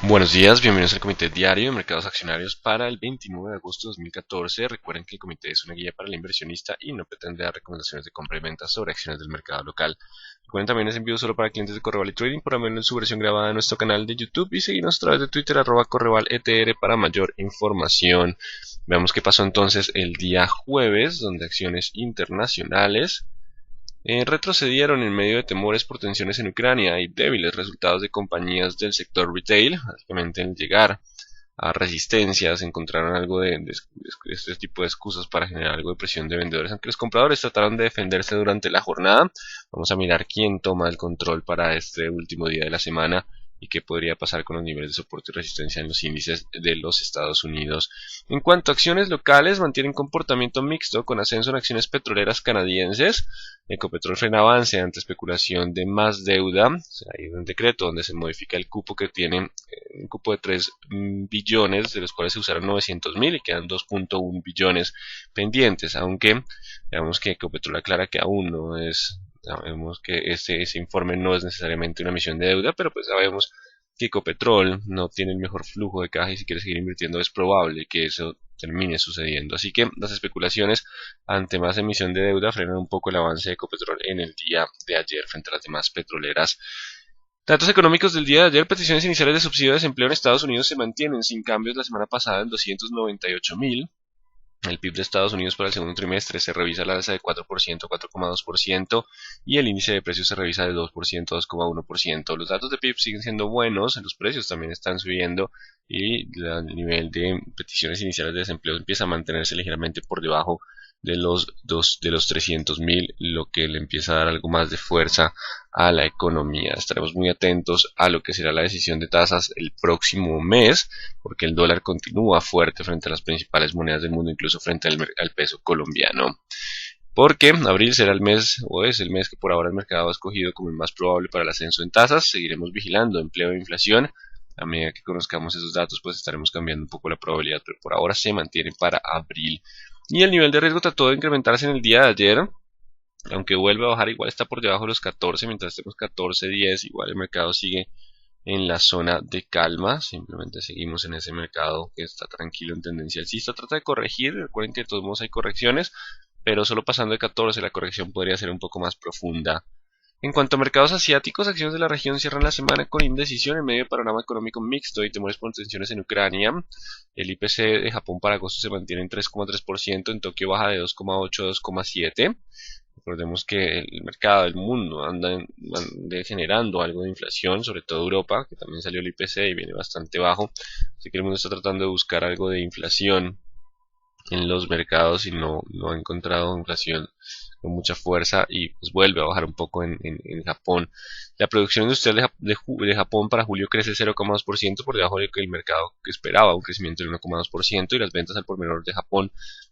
Buenos días, bienvenidos al Comité Diario de Mercados Accionarios para el 29 de agosto de 2014. Recuerden que el comité es una guía para el inversionista y no pretende dar recomendaciones de compra y venta sobre acciones del mercado local. Recuerden también es envío solo para clientes de Correval y Trading, por menos en su versión grabada en nuestro canal de YouTube y seguirnos a través de Twitter @CorrevalETR para mayor información. Veamos qué pasó entonces el día jueves, donde acciones internacionales retrocedieron en medio de temores por tensiones en Ucrania y débiles resultados de compañías del sector retail. Básicamente, al llegar a resistencias encontraron algo de este tipo de excusas para generar algo de presión de vendedores, aunque los compradores trataron de defenderse durante la jornada. Vamos a mirar quién toma el control para este último día de la semana y qué podría pasar con los niveles de soporte y resistencia en los índices de los Estados Unidos. En cuanto a acciones locales, mantienen comportamiento mixto con ascenso en acciones petroleras canadienses. Ecopetrol frena avance ante especulación de más deuda. Hay un decreto donde se modifica el cupo que tiene, un cupo de 3 billones, de los cuales se usaron 900.000 y quedan 2.1 billones pendientes, aunque veamos que Ecopetrol aclara que aún no es. Sabemos que ese informe no es necesariamente una emisión de deuda, pero pues sabemos que Ecopetrol no tiene el mejor flujo de caja y si quiere seguir invirtiendo es probable que eso termine sucediendo. Así que las especulaciones ante más emisión de deuda frenan un poco el avance de Ecopetrol en el día de ayer frente a las demás petroleras. Datos económicos del día de ayer: peticiones iniciales de subsidio de desempleo en Estados Unidos se mantienen sin cambios la semana pasada en 298.000. El PIB de Estados Unidos para el segundo trimestre se revisa al alza de 4%, 4,2%, y el índice de precios se revisa de 2%, 2,1%. Los datos de PIB siguen siendo buenos, los precios también están subiendo y el nivel de peticiones iniciales de desempleo empieza a mantenerse ligeramente por debajo de los 300.000, lo que le empieza a dar algo más de fuerza a la economía. Estaremos muy atentos a lo que será la decisión de tasas el próximo mes, porque el dólar continúa fuerte frente a las principales monedas del mundo, incluso frente al peso colombiano. Porque abril será el mes, o es el mes que por ahora el mercado ha escogido como el más probable para el ascenso en tasas. Seguiremos vigilando empleo e inflación. A medida que conozcamos esos datos, pues estaremos cambiando un poco la probabilidad, pero por ahora se mantiene para abril. Y el nivel de riesgo trató de incrementarse en el día de ayer, aunque vuelve a bajar, igual está por debajo de los 14, mientras estemos 14.10, igual el mercado sigue en la zona de calma. Simplemente seguimos en ese mercado que está tranquilo en tendencia alcista. Trata de corregir, recuerden que de todos modos hay correcciones, pero solo pasando de 14 la corrección podría ser un poco más profunda. En cuanto a mercados asiáticos, acciones de la región cierran la semana con indecisión en medio de panorama económico mixto y temores por tensiones en Ucrania. El IPC de Japón para agosto se mantiene en 3,3%, en Tokio baja de 2,8 a 2,7. Recordemos que el mercado del mundo anda generando algo de inflación, sobre todo Europa, que también salió el IPC y viene bastante bajo. Así que el mundo está tratando de buscar algo de inflación en los mercados y no ha encontrado inflación con mucha fuerza y pues vuelve a bajar un poco en Japón. La producción industrial de Japón para julio crece 0,2% por debajo de lo que el mercado esperaba, un crecimiento del 1,2%, y las ventas al por menor de Japón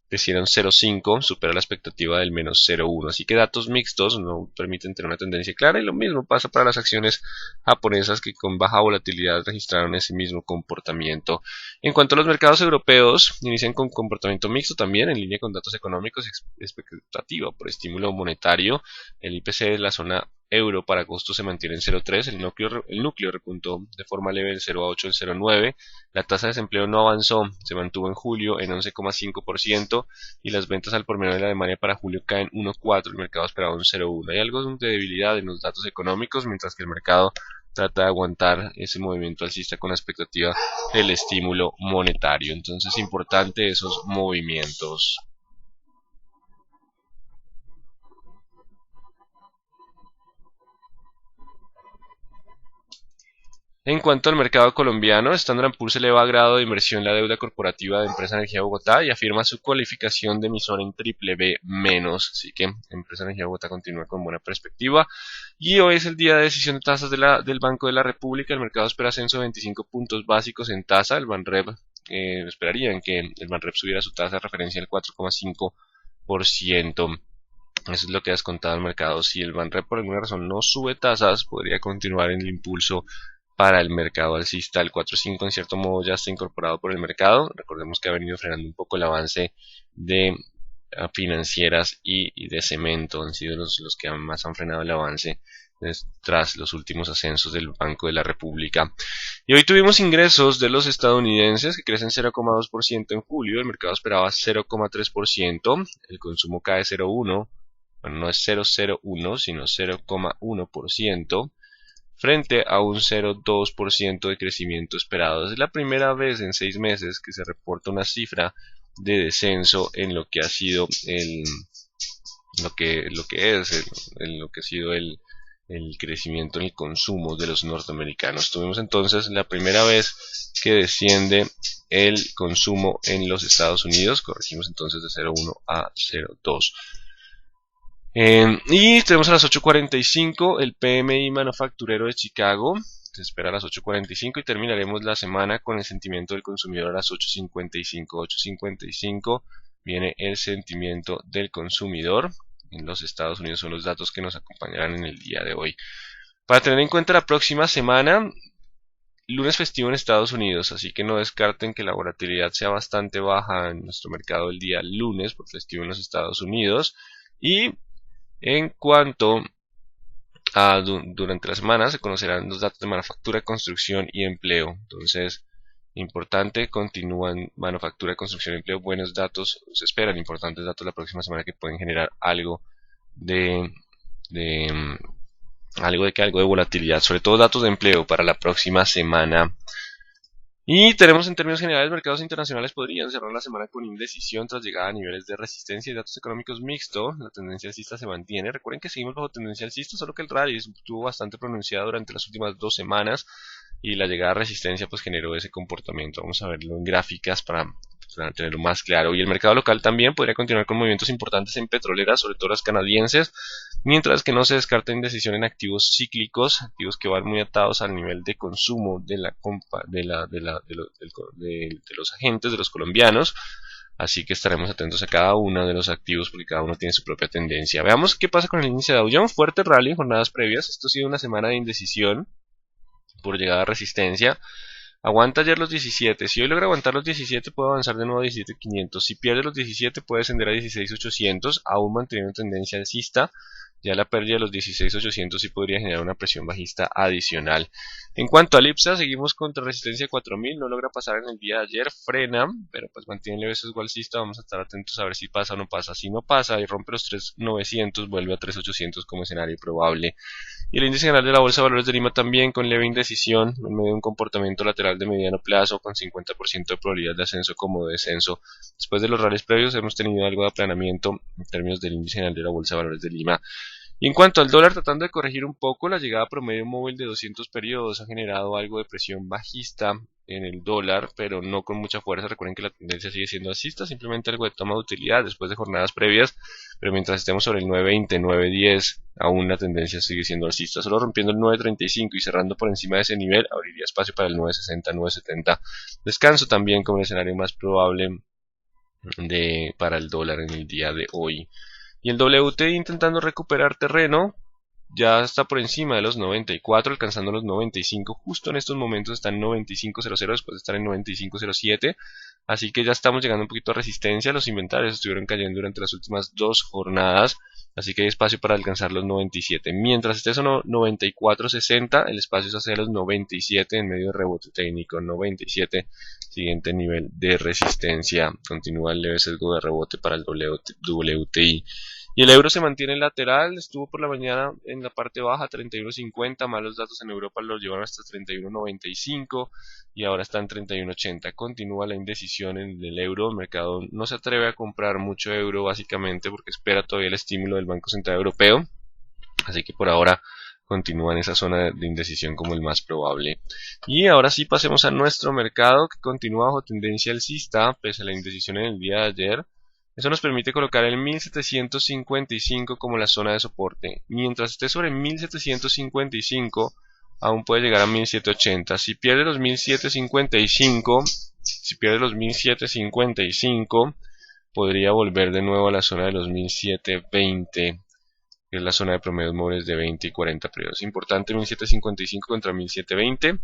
crecieron 0,5, supera la expectativa del menos 0,1. Así que datos mixtos no permiten tener una tendencia clara, y lo mismo pasa para las acciones japonesas, que con baja volatilidad registraron ese mismo comportamiento. En cuanto a los mercados europeos, inician con comportamiento mixto también, en línea con datos económicos y expectativa por estímulo monetario. El IPC de la zona euro para agosto se mantiene en 0,3, el núcleo repuntó de forma leve del 0,8 al 0,9, la tasa de desempleo no avanzó, se mantuvo en julio en 11,5%, y las ventas al por menor de Alemania para julio caen 1,4, el mercado esperaba un 0,1. Hay algo de debilidad en los datos económicos, mientras que el mercado trata de aguantar ese movimiento alcista con la expectativa del estímulo monetario. Entonces es importante esos movimientos. En cuanto al mercado colombiano, Standard Poor's eleva a grado de inversión la deuda corporativa de Empresa Energía Bogotá y afirma su cualificación de emisor en triple B menos. Así que Empresa Energía Bogotá continúa con buena perspectiva. Y hoy es el día de decisión de tasas del Banco de la República. El mercado espera ascenso de 25 puntos básicos en tasa. El Banrep esperarían que el Banrep subiera su tasa de referencia al 4,5%. Eso es lo que ha descontado el mercado. Si el Banrep por alguna razón no sube tasas, podría continuar en el impulso para el mercado alcista. El 4.5 en cierto modo ya está incorporado por el mercado. Recordemos que ha venido frenando un poco el avance de financieras y de cemento. Han sido los que más han frenado el avance tras los últimos ascensos del Banco de la República. Y hoy tuvimos ingresos de los estadounidenses que crecen 0,2% en julio, el mercado esperaba 0,3%, el consumo cae 0,1%, bueno, no es 0,01, sino 0,1%, frente a un 0,2% de crecimiento esperado. Es la primera vez en 6 meses que se reporta una cifra de descenso en lo que ha sido lo que ha sido el crecimiento en el consumo de los norteamericanos. Tuvimos entonces la primera vez que desciende el consumo en los Estados Unidos. Corregimos entonces de 0,1 a 0,2. Y tenemos a las 8:45 el PMI manufacturero de Chicago. Se espera a las 8:45 y terminaremos la semana con el sentimiento del consumidor a las 8:55. 8:55 viene el sentimiento del consumidor. En los Estados Unidos son los datos que nos acompañarán en el día de hoy. Para tener en cuenta la próxima semana, lunes festivo en Estados Unidos, así que no descarten que la volatilidad sea bastante baja en nuestro mercado el día lunes por festivo en los Estados Unidos. Y en cuanto a durante la semana se conocerán los datos de manufactura, construcción y empleo. Entonces, importante, continúan manufactura, construcción y empleo, buenos datos, se esperan importantes datos la próxima semana que pueden generar algo de, de algo de volatilidad, sobre todo datos de empleo para la próxima semana. Y tenemos en términos generales, mercados internacionales podrían cerrar la semana con indecisión tras llegada a niveles de resistencia y datos económicos mixtos. La tendencia alcista se mantiene. Recuerden que seguimos bajo tendencia alcista, solo que el rally estuvo bastante pronunciado durante las últimas 2 semanas y la llegada a resistencia pues generó ese comportamiento. Vamos a verlo en gráficas para tenerlo más claro. Y el mercado local también podría continuar con movimientos importantes en petroleras, sobre todo las canadienses, mientras que no se descarta indecisión en activos cíclicos, activos que van muy atados al nivel de consumo de los agentes, de los colombianos. Así que estaremos atentos a cada uno de los activos porque cada uno tiene su propia tendencia. Veamos qué pasa con el índice de Dow Jones. Fuerte rally en jornadas previas. Esto ha sido una semana de indecisión por llegada a resistencia. Aguanta ayer los 17. Si hoy logra aguantar los 17, puede avanzar de nuevo a 17.500. Si pierde los 17, puede ascender a 16.800, aún manteniendo tendencia alcista. Ya la pérdida de los 16.800 sí podría generar una presión bajista adicional. En cuanto al IPSA, seguimos contra resistencia 4.000. No logra pasar en el día de ayer, frena, pero pues mantiene leve sesgo alcista. Vamos a estar atentos a ver si pasa o no pasa. Si no pasa y rompe los 3.900, vuelve a 3.800 como escenario probable. Y el índice general de la Bolsa de Valores de Lima también con leve indecisión, en medio de un comportamiento lateral de mediano plazo, con 50% de probabilidad de ascenso como de descenso. Después de los rallies previos hemos tenido algo de aplanamiento en términos del índice general de la Bolsa de Valores de Lima. Y en cuanto al dólar, tratando de corregir un poco, la llegada promedio móvil de 200 periodos ha generado algo de presión bajista en el dólar, pero no con mucha fuerza. Recuerden que la tendencia sigue siendo alcista, simplemente algo de toma de utilidad después de jornadas previas, pero mientras estemos sobre el 9.20, 9.10, aún la tendencia sigue siendo alcista. Solo rompiendo el 9.35 y cerrando por encima de ese nivel, abriría espacio para el 9.60, 9.70. Descanso también como el escenario más probable para el dólar en el día de hoy. Y el WTI intentando recuperar terreno, ya está por encima de los 94, alcanzando los 95. Justo en estos momentos está en 95.00 después de estar en 95.07. Así que ya estamos llegando un poquito a resistencia. Los inventarios estuvieron cayendo durante las últimas 2 jornadas. Así que hay espacio para alcanzar los 97. Mientras esté eso 94.60, el espacio es hacia los 97 en medio de rebote técnico. 97, siguiente nivel de resistencia. Continúa el leve sesgo de rebote para el WTI. Y el euro se mantiene lateral, estuvo por la mañana en la parte baja 31.50, malos datos en Europa los llevaron hasta 31.95 y ahora está en 31.80. Continúa la indecisión en el euro, el mercado no se atreve a comprar mucho euro básicamente porque espera todavía el estímulo del Banco Central Europeo, así que por ahora continúa en esa zona de indecisión como el más probable. Y ahora sí pasemos a nuestro mercado que continúa bajo tendencia alcista pese a la indecisión en el día de ayer. Eso nos permite colocar el 1755 como la zona de soporte. Mientras esté sobre 1755, aún puede llegar a 1780. Si pierde los 1755, podría volver de nuevo a la zona de los 1720, que es la zona de promedios móviles de 20 y 40 periodos. Importante 1755 contra 1720.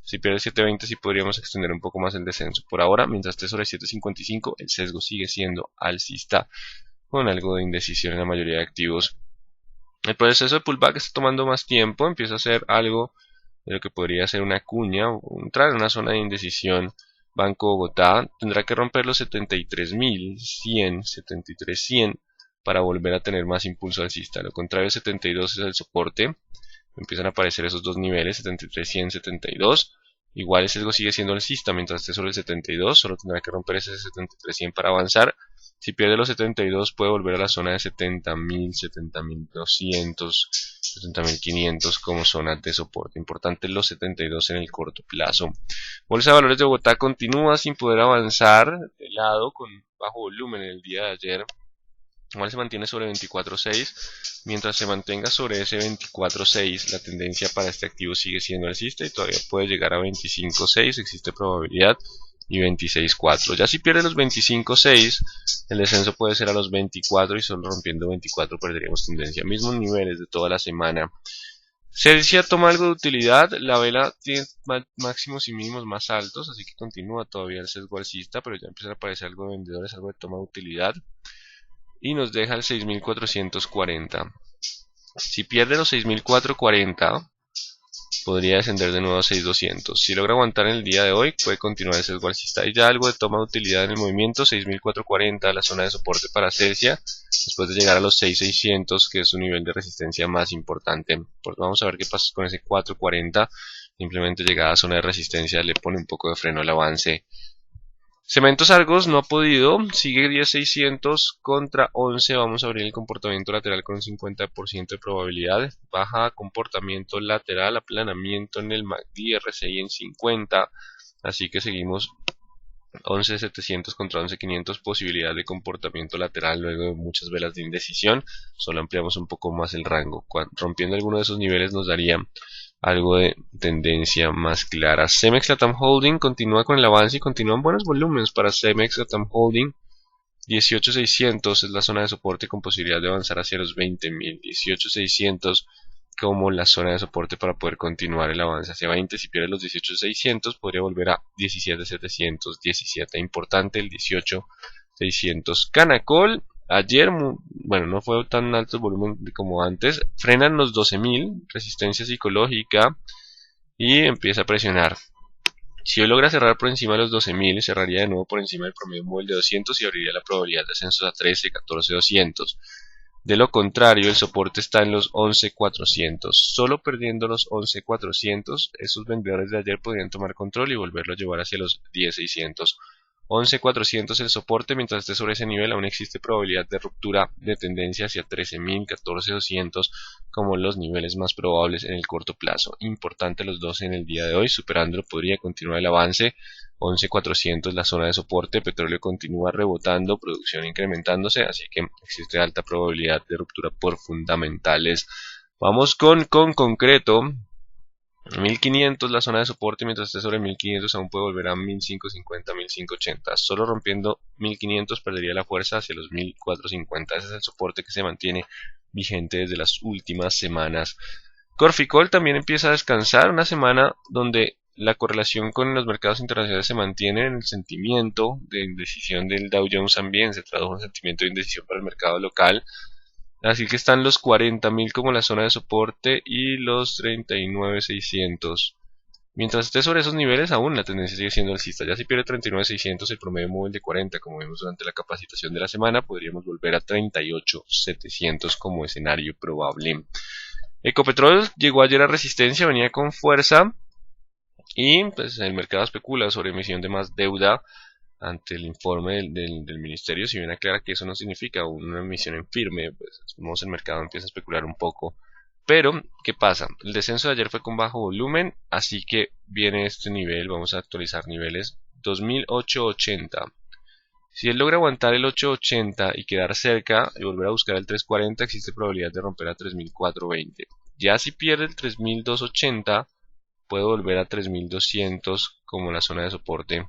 Si pierde 720 sí podríamos extender un poco más el descenso. Por ahora, mientras esté sobre 755, el sesgo sigue siendo alcista con algo de indecisión en la mayoría de activos. El proceso de pullback está tomando más tiempo, empieza a ser algo de lo que podría ser una cuña o entrar en una zona de indecisión. Banco Bogotá tendrá que romper los 73.100, 73.100 para volver a tener más impulso alcista. Lo contrario, 72 es el soporte. Empiezan a aparecer esos dos niveles, 73.100, 72. Igual el sesgo sigue siendo alcista mientras esté sobre el 72, solo tendrá que romper ese 73.100 para avanzar. Si pierde los 72 puede volver a la zona de 70.000, 70.200, 70.500 como zona de soporte. Importante los 72 en el corto plazo. Bolsa de Valores de Bogotá continúa sin poder avanzar de lado con bajo volumen en el día de ayer. Igual se mantiene sobre 24.6. Mientras se mantenga sobre ese 24.6, la tendencia para este activo sigue siendo alcista y todavía puede llegar a 25.6, existe probabilidad, y 26.4. Ya si pierde los 25.6, el descenso puede ser a los 24 y solo rompiendo 24 perderíamos tendencia. Mismos niveles de toda la semana. Celsia toma algo de utilidad, la vela tiene máximos y mínimos más altos, así que continúa todavía el sesgo alcista, pero ya empieza a aparecer algo de vendedores, algo de toma de utilidad. Y nos deja el 6.440. Si pierde los 6.440, podría descender de nuevo a 6.200. Si logra aguantar en el día de hoy, puede continuar el sesgo alcista. Hay ya algo de toma de utilidad en el movimiento, 6.440, la zona de soporte para Celsia, después de llegar a los 6.600, que es su nivel de resistencia más importante. Pues vamos a ver qué pasa con ese 4.40. Simplemente llegada a zona de resistencia le pone un poco de freno al avance. Cementos Argos no ha podido, sigue 10.600 contra 11, vamos a abrir el comportamiento lateral con un 50% de probabilidad, baja comportamiento lateral, aplanamiento en el MACD, RSI en 50, así que seguimos 11.700 contra 11.500, posibilidad de comportamiento lateral luego de muchas velas de indecisión, solo ampliamos un poco más el rango, rompiendo alguno de esos niveles nos daría algo de tendencia más clara. Cemex Latam Holding continúa con el avance y continúan buenos volúmenes para Cemex Latam Holding. 18.600 es la zona de soporte con posibilidad de avanzar hacia los 20.000. 18.600 como la zona de soporte para poder continuar el avance hacia 20. Si pierde los 18.600 podría volver a 17.700. 17 importante el 18.600. Canacol ayer, bueno, no fue tan alto el volumen como antes, frenan los 12.000, resistencia psicológica, y empieza a presionar. Si hoy logra cerrar por encima de los 12.000, cerraría de nuevo por encima del promedio móvil de 200 y abriría la probabilidad de ascensos a 13, 14, 200. De lo contrario, el soporte está en los 11.400. Solo perdiendo los 11.400, esos vendedores de ayer podrían tomar control y volverlo a llevar hacia los 10.600. 11.400 el soporte, mientras esté sobre ese nivel aún existe probabilidad de ruptura de tendencia hacia 13.000, 14.200 como los niveles más probables en el corto plazo. Importante los dos en el día de hoy, superándolo podría continuar el avance. 11.400 la zona de soporte, petróleo continúa rebotando, producción incrementándose, así que existe alta probabilidad de ruptura por fundamentales. Vamos con concreto. 1500 la zona de soporte, mientras esté sobre 1500 aún puede volver a 1550, 1580. Solo rompiendo 1500 perdería la fuerza hacia los 1450. Ese es el soporte que se mantiene vigente desde las últimas semanas. Corficol también empieza a descansar, una semana donde la correlación con los mercados internacionales se mantiene en el sentimiento de indecisión del Dow Jones, también se tradujo en sentimiento de indecisión para el mercado local. Así que están los 40.000 como la zona de soporte y los 39.600. Mientras esté sobre esos niveles, aún la tendencia sigue siendo alcista. Ya si pierde 39.600, el promedio móvil de 40, como vimos durante la capacitación de la semana, podríamos volver a 38.700 como escenario probable. Ecopetrol llegó ayer a resistencia, venía con fuerza y pues el mercado especula sobre emisión de más deuda ante el informe del ministerio. Si bien aclara que eso no significa una emisión en firme, pues el mercado empieza a especular un poco. Pero, ¿qué pasa? El descenso de ayer fue con bajo volumen, así que viene este nivel, vamos a actualizar niveles, 2.880. Si él logra aguantar el 880 y quedar cerca y volver a buscar el 340, existe probabilidad de romper a 3.420. Ya si pierde el 3.280, puede volver a 3.200 como la zona de soporte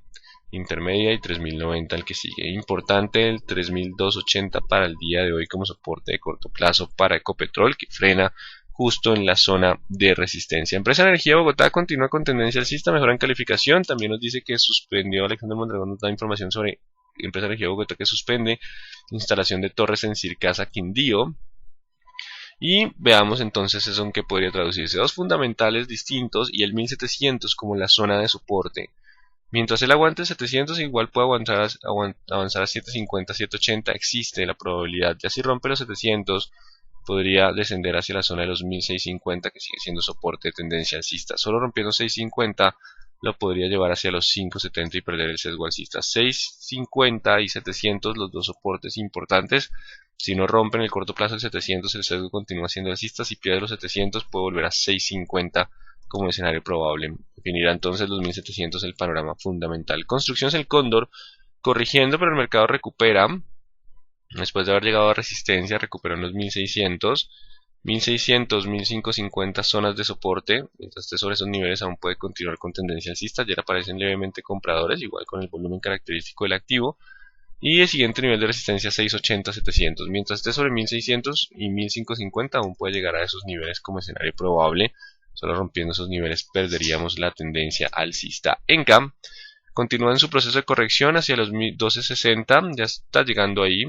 intermedia y 3090 el que sigue. Importante el 3280 para el día de hoy como soporte de corto plazo para Ecopetrol, que frena justo en la zona de resistencia. Empresa Energía Bogotá continúa con tendencia alcista, mejora en calificación. También nos dice que suspendió, Alexander Mondragón nos da información sobre Empresa Energía Bogotá, que suspende instalación de torres en Circasa Quindío. Y veamos entonces eso en qué podría traducirse. Dos fundamentales distintos y el 1700 como la zona de soporte. Mientras él aguante 700, igual puede avanzar a 750, 780. Existe la probabilidad. Ya si rompe los 700, podría descender hacia la zona de los 1650, que sigue siendo soporte de tendencia alcista. Solo rompiendo 650 lo podría llevar hacia los 570 y perder el sesgo alcista. 650 y 700, los dos soportes importantes. Si no rompen en el corto plazo el 700, el sesgo continúa siendo alcista. Si pierde los 700, puede volver a 650 como escenario probable. Definirá entonces los 1700 el panorama fundamental. Construcciones el cóndor, corrigiendo, pero el mercado recupera. Después de haber llegado a resistencia, recuperó en los 1600. 1600, 1550 zonas de soporte. Mientras esté sobre esos niveles aún puede continuar con tendencia alcista. Ayer aparecen levemente compradores, igual con el volumen característico del activo. Y el siguiente nivel de resistencia 680, 700. Mientras esté sobre 1600 y 1550 aún puede llegar a esos niveles como escenario probable. Solo rompiendo esos niveles perderíamos la tendencia alcista. ENCAM continúa en su proceso de corrección hacia los 1260. Ya está llegando ahí.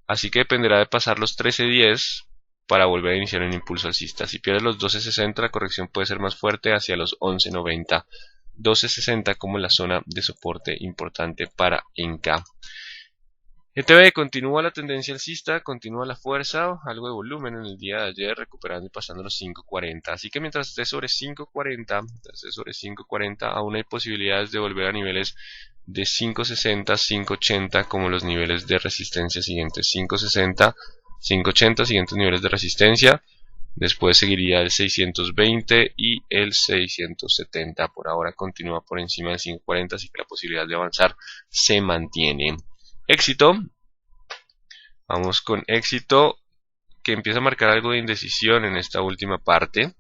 Así que dependerá de pasar los 1310 para volver a iniciar un impulso alcista. Si pierde los 1260, la corrección puede ser más fuerte hacia los 1190. 1260 como la zona de soporte importante para ENCA. ETB continúa la tendencia alcista, continúa la fuerza, algo de volumen en el día de ayer, recuperando y pasando los 540. Así que mientras esté sobre 540, aún hay posibilidades de volver a niveles de 560, 580 como los niveles de resistencia siguientes. 560, 580 siguientes niveles de resistencia. Después seguiría el 620 y el 670. Por ahora continúa por encima del 540, así que la posibilidad de avanzar se mantiene. Éxito. Vamos con éxito, que empieza a marcar algo de indecisión en esta última parte.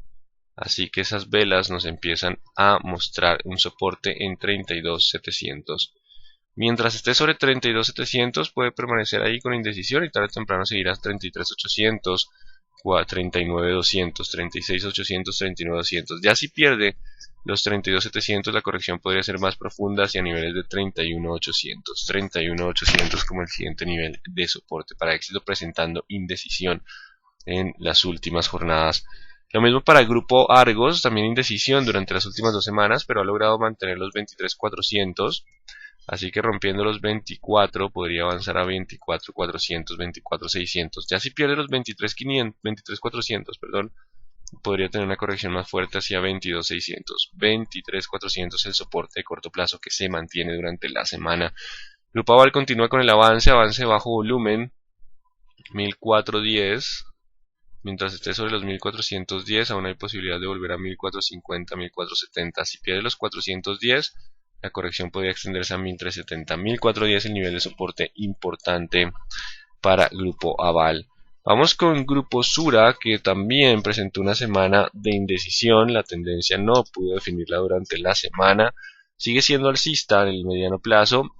Así que esas velas nos empiezan a mostrar un soporte en 32.700. Mientras esté sobre 32.700 puede permanecer ahí con indecisión y tarde o temprano seguirá a 33.800, 39.200, 36.800, 39.200. Ya si pierde los 32.700, la corrección podría ser más profunda hacia niveles de 31.800. 31.800 como el siguiente nivel de soporte para éxito, presentando indecisión en las últimas jornadas. Lo mismo para el grupo Argos, también indecisión durante las últimas 2 semanas, pero ha logrado mantener los 23.400. Así que rompiendo los 24 podría avanzar a 24.400, 24.600. Ya si pierde los 23.400, perdón, podría tener una corrección más fuerte hacia 22.600. 23.400 el soporte de corto plazo que se mantiene durante la semana. Grupo Aval continúa con el avance bajo volumen, 1410. Mientras esté sobre los 1410, aún hay posibilidad de volver a 1450, 1470. Si pierde los 410, la corrección podría extenderse a 1370. 1410 el nivel de soporte importante para Grupo Aval. Vamos con Grupo Sura, que también presentó una semana de indecisión. La tendencia no pudo definirla durante la semana. Sigue siendo alcista en el mediano plazo,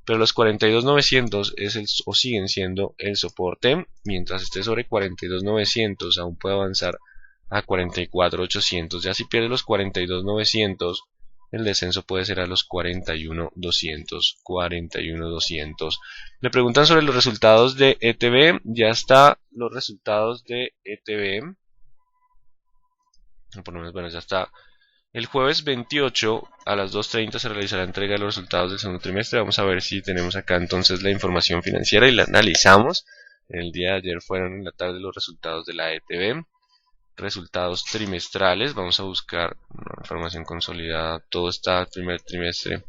pero los 42.900 siguen siendo el soporte. Mientras esté sobre 42.900 aún puede avanzar a 44.800. Ya si pierde los 42.900, el descenso puede ser a los 41.200. 41.200. Le preguntan sobre los resultados de ETB. Ya está los resultados de ETB. Por lo menos, bueno, ya está. El jueves 28 a las 2:30 se realizará la entrega de los resultados del segundo trimestre. Vamos a ver si tenemos acá entonces la información financiera y la analizamos. El día de ayer fueron en la tarde los resultados de la ETB. Resultados trimestrales. Vamos a buscar una información consolidada. Todo está el primer trimestre.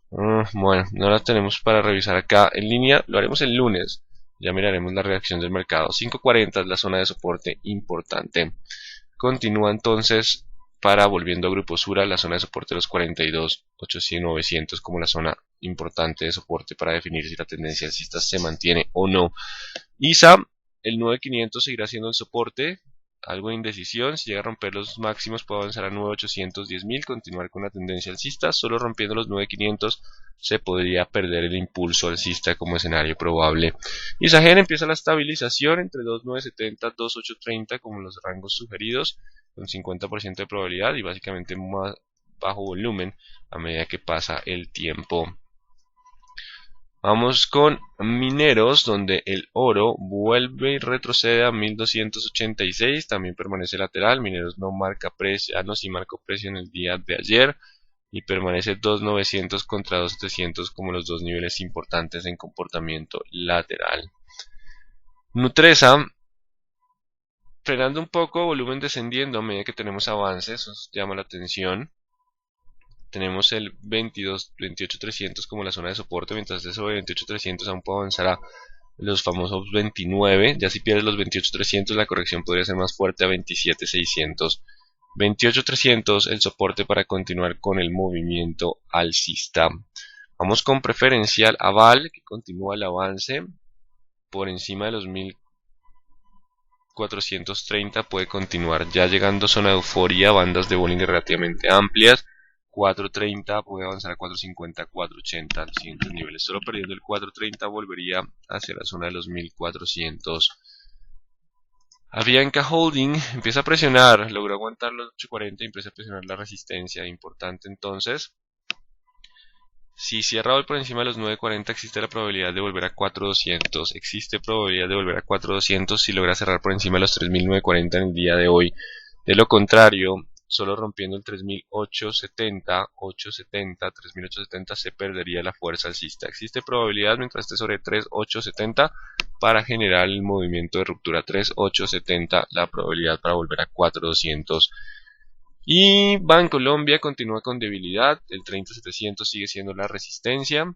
Bueno, no la tenemos para revisar acá en línea. Lo haremos el lunes. Ya miraremos la reacción del mercado. 5.40 es la zona de soporte importante. Continúa entonces para, volviendo a Grupo Sura, la zona de soporte de los 42.800-900 como la zona importante de soporte para definir si la tendencia alcista se mantiene o no. ISA, el 9.500 seguirá siendo el soporte, algo de indecisión. Si llega a romper los máximos puede avanzar a 9.800, 10.000, continuar con la tendencia alcista. Solo rompiendo los 9.500 se podría perder el impulso alcista como escenario probable. ISAGEN empieza la estabilización entre 2.970, 2.830 como los rangos sugeridos, con 50% de probabilidad y básicamente más bajo volumen a medida que pasa el tiempo. Vamos con mineros, donde el oro vuelve y retrocede a 1286, también permanece lateral. Mineros no marca precio, no, sí marcó precio en el día de ayer y permanece 2900 contra 2700 como los dos niveles importantes en comportamiento lateral. Nutresa, frenando un poco, volumen descendiendo a medida que tenemos avances, eso llama la atención. Tenemos el 28300 como la zona de soporte, mientras de sobre 28300 aún puede avanzar a los famosos 29. Ya si pierdes los 28300 la corrección podría ser más fuerte a 27600. 28300 el soporte para continuar con el movimiento alcista. Vamos con preferencial aval, que continúa el avance por encima de los 1430, puede continuar ya llegando a zona de euforia, bandas de Bollinger relativamente amplias. 430 puede avanzar a 450, 480, los siguientes niveles. Solo perdiendo el 430 volvería hacia la zona de los 1400. Avianca Holding empieza a presionar, logró aguantar los 840 y empieza a presionar la resistencia. Importante entonces. Si cierra hoy por encima de los 940, existe la probabilidad de volver a 4200. Existe probabilidad de volver a 4200 si logra cerrar por encima de los 3940 en el día de hoy. De lo contrario, solo rompiendo el 3870, 3870 se perdería la fuerza alcista. Existe probabilidad mientras esté sobre 3870 para generar el movimiento de ruptura. 3870, la probabilidad para volver a 4200. Y Bancolombia continúa con debilidad, el 30700 sigue siendo la resistencia.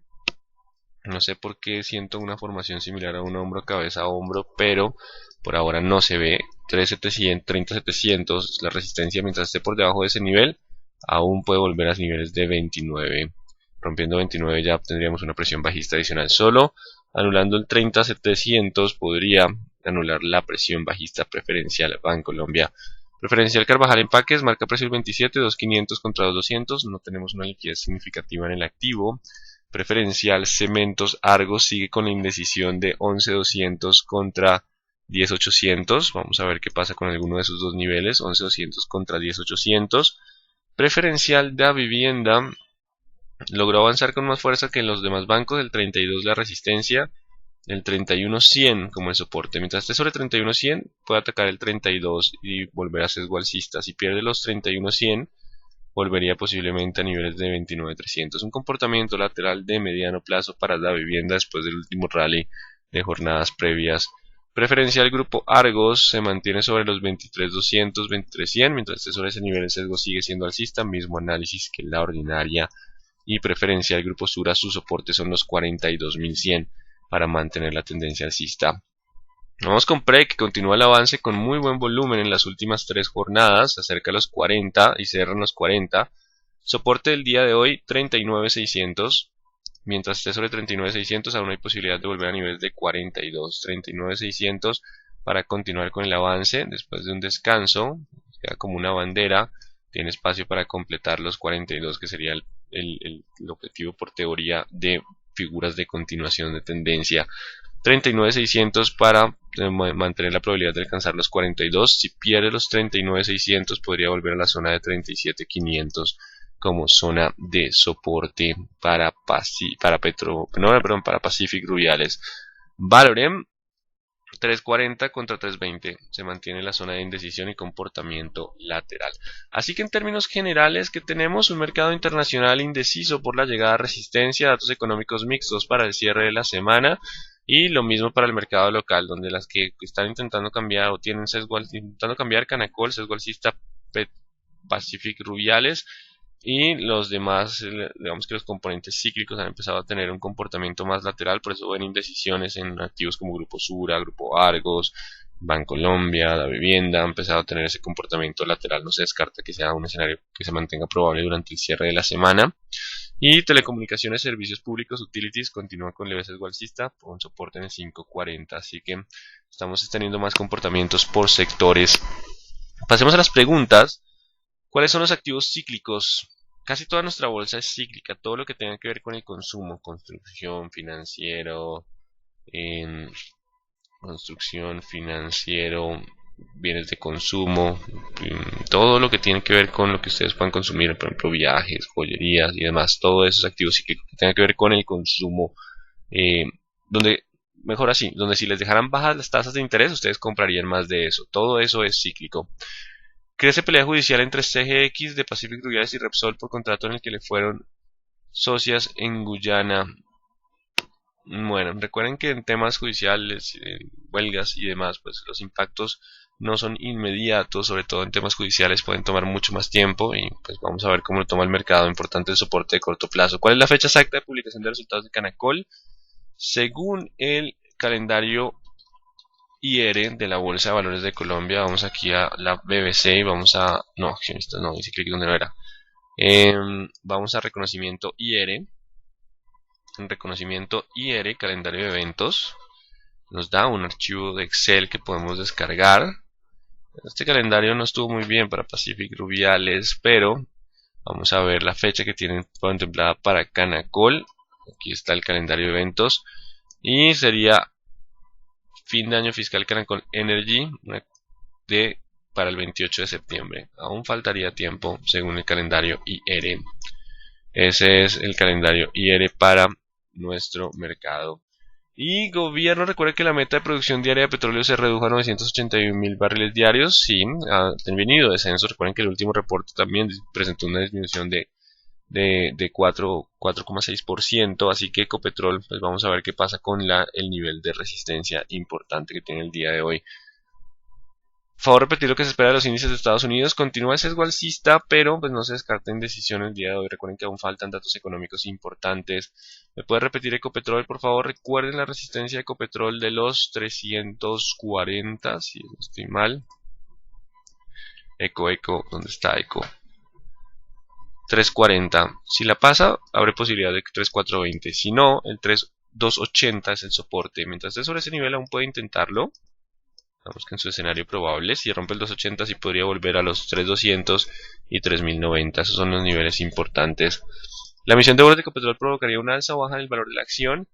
No sé por qué siento una formación similar a un hombro, cabeza, hombro, pero por ahora no se ve. 30700 la resistencia, mientras esté por debajo de ese nivel, aún puede volver a niveles de 29. Rompiendo 29 ya tendríamos una presión bajista adicional. Solo anulando el 30700 podría anular la presión bajista preferencial Bancolombia. Preferencial Carvajal Empaques marca precio el 27, 2500 contra 2200. No tenemos una liquidez significativa en el activo. Preferencial Cementos Argos sigue con la indecisión de 11200 contra 10800. Vamos a ver qué pasa con alguno de esos dos niveles, 11200 contra 10800. Preferencial Da Vivienda logró avanzar con más fuerza que en los demás bancos, el 32 la resistencia, el 31100 como el soporte. Mientras esté sobre 31100 puede atacar el 32 y volver a sesgo alcista. Si pierde los 31100 volvería posiblemente a niveles de 29300. Un comportamiento lateral de mediano plazo para la vivienda después del último rally de jornadas previas. Preferencial Grupo Argos se mantiene sobre los 23200, 23100, mientras esté sobre ese nivel el sesgo sigue siendo alcista, mismo análisis que la ordinaria. Y preferencial Grupo Sura, su soporte son los 42100 para mantener la tendencia alcista. Vamos con PRE, que continúa el avance con muy buen volumen en las últimas 3 jornadas, se acerca a los 40 y cierran los 40. Soporte del día de hoy 39600. Mientras esté sobre 39600 aún hay posibilidad de volver a niveles de 42. 39600 para continuar con el avance después de un descanso. Queda como una bandera. Tiene espacio para completar los 42, que sería el objetivo por teoría de figuras de continuación de tendencia. 39600 para mantener la probabilidad de alcanzar los 42. Si pierde los 39600 podría volver a la zona de 37500 como zona de soporte para Pacific Rubiales. Valorem 340 contra 320, se mantiene la zona de indecisión y comportamiento lateral. Así que en términos generales que tenemos un mercado internacional indeciso por la llegada a resistencia, datos económicos mixtos para el cierre de la semana, y lo mismo para el mercado local, donde las que están intentando cambiar o tienen sesgo, intentando cambiar Canacol, sesgo alcista, Pacific Rubiales, y los demás, digamos que los componentes cíclicos han empezado a tener un comportamiento más lateral, por eso ven indecisiones en activos como Grupo Sura, Grupo Argos, Bancolombia, La Vivienda, han empezado a tener ese comportamiento lateral. No se descarta que sea un escenario que se mantenga probable durante el cierre de la semana. Y telecomunicaciones, servicios públicos, utilities, continúa con leve sesgo alcista, con soporte en el 540, así que estamos teniendo más comportamientos por sectores. Pasemos a las preguntas. ¿Cuáles son los activos cíclicos? Casi toda nuestra bolsa es cíclica, todo lo que tenga que ver con el consumo, construcción, financiero, bienes de consumo, todo lo que tiene que ver con lo que ustedes puedan consumir, por ejemplo viajes, joyerías y demás, todos esos activos cíclicos que tengan que ver con el consumo eh, donde, mejor así, donde si les dejaran bajas las tasas de interés, ustedes comprarían más de eso. Todo eso es cíclico. Crece pelea judicial entre CGX de Pacific Rubiales y Repsol por contrato en el que le fueron socias en Guyana. Bueno, recuerden que en temas judiciales, huelgas y demás, pues los impactos no son inmediatos, sobre todo en temas judiciales pueden tomar mucho más tiempo y pues vamos a ver cómo lo toma el mercado. Importante el soporte de corto plazo. ¿Cuál es la fecha exacta de publicación de resultados de Canacol? Según el calendario IR de la Bolsa de Valores de Colombia, vamos aquí a la BBC y vamos a... No, accionistas, no, hice clic donde no era. Vamos a reconocimiento IR. En reconocimiento IR, calendario de eventos, nos da un archivo de Excel que podemos descargar. Este calendario no estuvo muy bien para Pacific Rubiales, pero vamos a ver la fecha que tienen contemplada para Canacol. Aquí está el calendario de eventos y sería fin de año fiscal Canacol Energy de, para el 28 de septiembre. Aún faltaría tiempo según el calendario IR. Ese es el calendario IR para nuestro mercado. Y gobierno, recuerda que la meta de producción diaria de petróleo se redujo a 981.000 barriles diarios. Sí, ha tenido descenso. Recuerden que el último reporte también presentó una disminución de 4,6%. Así que Ecopetrol, pues vamos a ver qué pasa con el nivel de resistencia importante que tiene el día de hoy. Favor repetir lo que se espera de los índices de Estados Unidos. Continúa el sesgo alcista, pero pues no se descarten decisiones el día de hoy. Recuerden que aún faltan datos económicos importantes. ¿Me puede repetir Ecopetrol, por favor? Recuerden la resistencia de Ecopetrol de los 340, si no estoy mal. ¿Dónde está Eco? 340. Si la pasa, abre posibilidad de que 3420. Si no, el 3280 es el soporte. Mientras esté sobre ese nivel, aún puede intentarlo. Vamos que en su escenario probable, si rompe el 280, sí podría volver a los 3200 y 3090. Esos son los niveles importantes. La emisión de bonos de Ecopetrol provocaría una alza o baja en el valor de la acción.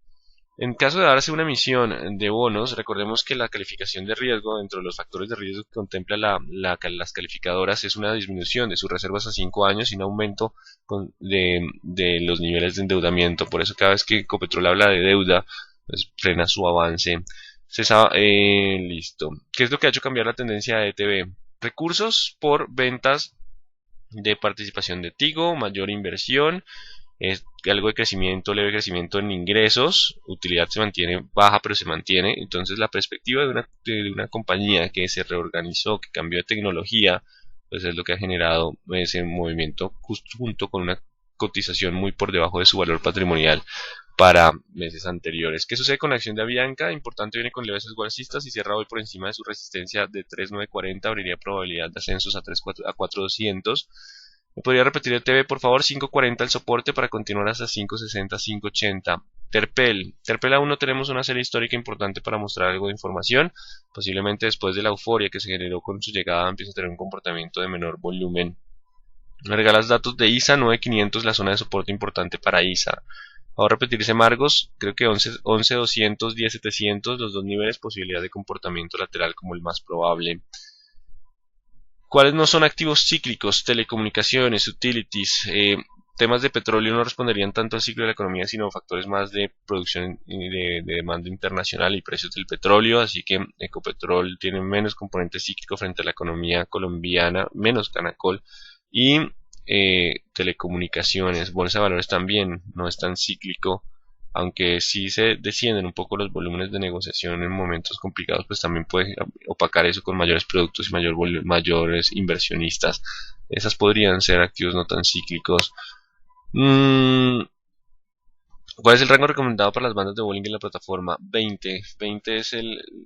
En caso de darse una emisión de bonos, recordemos que la calificación de riesgo, dentro de los factores de riesgo que contempla las calificadoras, es una disminución de sus reservas a 5 años y un aumento de los niveles de endeudamiento. Por eso cada vez que Ecopetrol habla de deuda, pues frena su avance. Listo. ¿Qué es lo que ha hecho cambiar la tendencia de ETB? Recursos por ventas de participación de Tigo, mayor inversión, algo de crecimiento, leve crecimiento en ingresos, utilidad se mantiene baja pero se mantiene, entonces la perspectiva de una compañía que se reorganizó, que cambió de tecnología, pues es lo que ha generado ese movimiento junto con una cotización muy por debajo de su valor patrimonial para meses anteriores. ¿Qué sucede con la acción de Avianca? Importante, viene con leves alcistas y cierra hoy por encima de su resistencia de 3,940, abriría probabilidad de ascensos a 4,200. ¿Me podría repetir el TV, por favor? 5.40 el soporte para continuar hasta 5.60, 5.80. Terpel aún no tenemos una serie histórica importante para mostrar algo de información. Posiblemente después de la euforia que se generó con su llegada empieza a tener un comportamiento de menor volumen. Me regalas datos de ISA 9500, la zona de soporte importante para ISA. Ahora repetirse Margos, creo que 11.200, 10.700, los dos niveles, posibilidad de comportamiento lateral como el más probable. ¿Cuáles no son activos cíclicos? Telecomunicaciones, utilities, temas de petróleo no responderían tanto al ciclo de la economía, sino factores más de producción y de demanda internacional y precios del petróleo, así que Ecopetrol tiene menos componente cíclico frente a la economía colombiana, menos Canacol, y telecomunicaciones, bolsa de valores también no es tan cíclico, aunque sí se descienden un poco los volúmenes de negociación en momentos complicados, pues también puede opacar eso con mayores productos y mayores inversionistas. Esas podrían ser activos no tan cíclicos. ¿Cuál es el rango recomendado para las bandas de Bollinger en la plataforma? 20. 20 es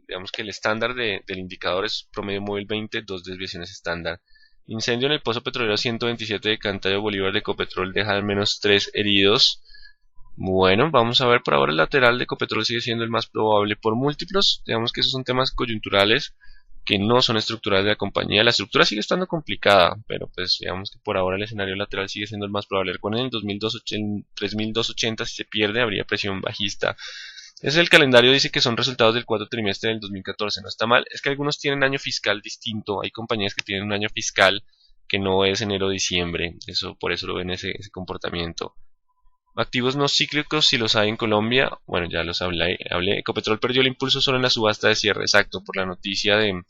digamos que el estándar del indicador es promedio móvil 20, dos desviaciones estándar. Incendio en el pozo petrolero 127 de Cantayo Bolívar de Ecopetrol deja al menos 3 heridos. Bueno, vamos a ver por ahora el lateral de Ecopetrol sigue siendo el más probable por múltiplos. Digamos que esos son temas coyunturales que no son estructurales de la compañía. La estructura sigue estando complicada, pero pues digamos que por ahora el escenario lateral sigue siendo el más probable. Con el 3280 si se pierde habría presión bajista. Es el calendario, dice que son resultados del cuarto trimestre del 2014, no está mal. Es que algunos tienen año fiscal distinto, hay compañías que tienen un año fiscal que no es enero-diciembre, por eso lo ven ese comportamiento. Activos no cíclicos, si los hay en Colombia, bueno, ya los hablé. Ecopetrol perdió el impulso solo en la subasta de cierre, exacto, por la noticia de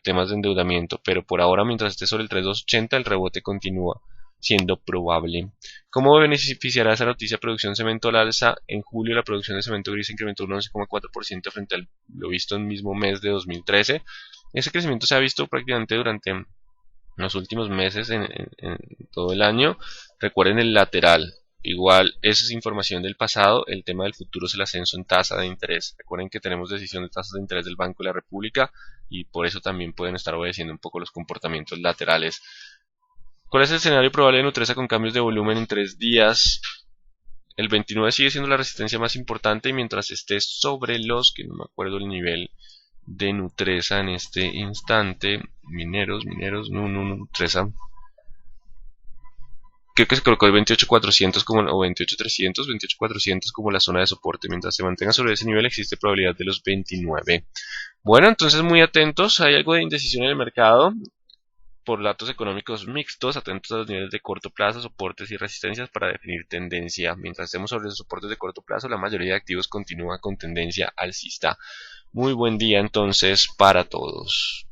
temas de endeudamiento, pero por ahora, mientras esté sobre el 3,280, el rebote continúa siendo probable. ¿Cómo beneficiará esa noticia producción de cemento al alza? En julio la producción de cemento gris incrementó un 11,4% frente a lo visto en el mismo mes de 2013. Ese crecimiento se ha visto prácticamente durante los últimos meses en todo el año. Recuerden el lateral. Igual, esa es información del pasado. El tema del futuro es el ascenso en tasa de interés. Recuerden que tenemos decisión de tasas de interés del Banco de la República y por eso también pueden estar obedeciendo un poco los comportamientos laterales. ¿Cuál es el escenario probable de Nutresa con cambios de volumen en 3 días? El 29 sigue siendo la resistencia más importante y mientras esté sobre los, que no me acuerdo el nivel de Nutresa en este instante, mineros, no, Nutresa, creo que se colocó el 28.400 como, o 28.300, 28.400 como la zona de soporte. Mientras se mantenga sobre ese nivel existe probabilidad de los 29. Bueno, entonces muy atentos, hay algo de indecisión en el mercado por datos económicos mixtos, atentos a los niveles de corto plazo, soportes y resistencias para definir tendencia. Mientras estemos sobre los soportes de corto plazo, la mayoría de activos continúa con tendencia alcista. Muy buen día entonces para todos.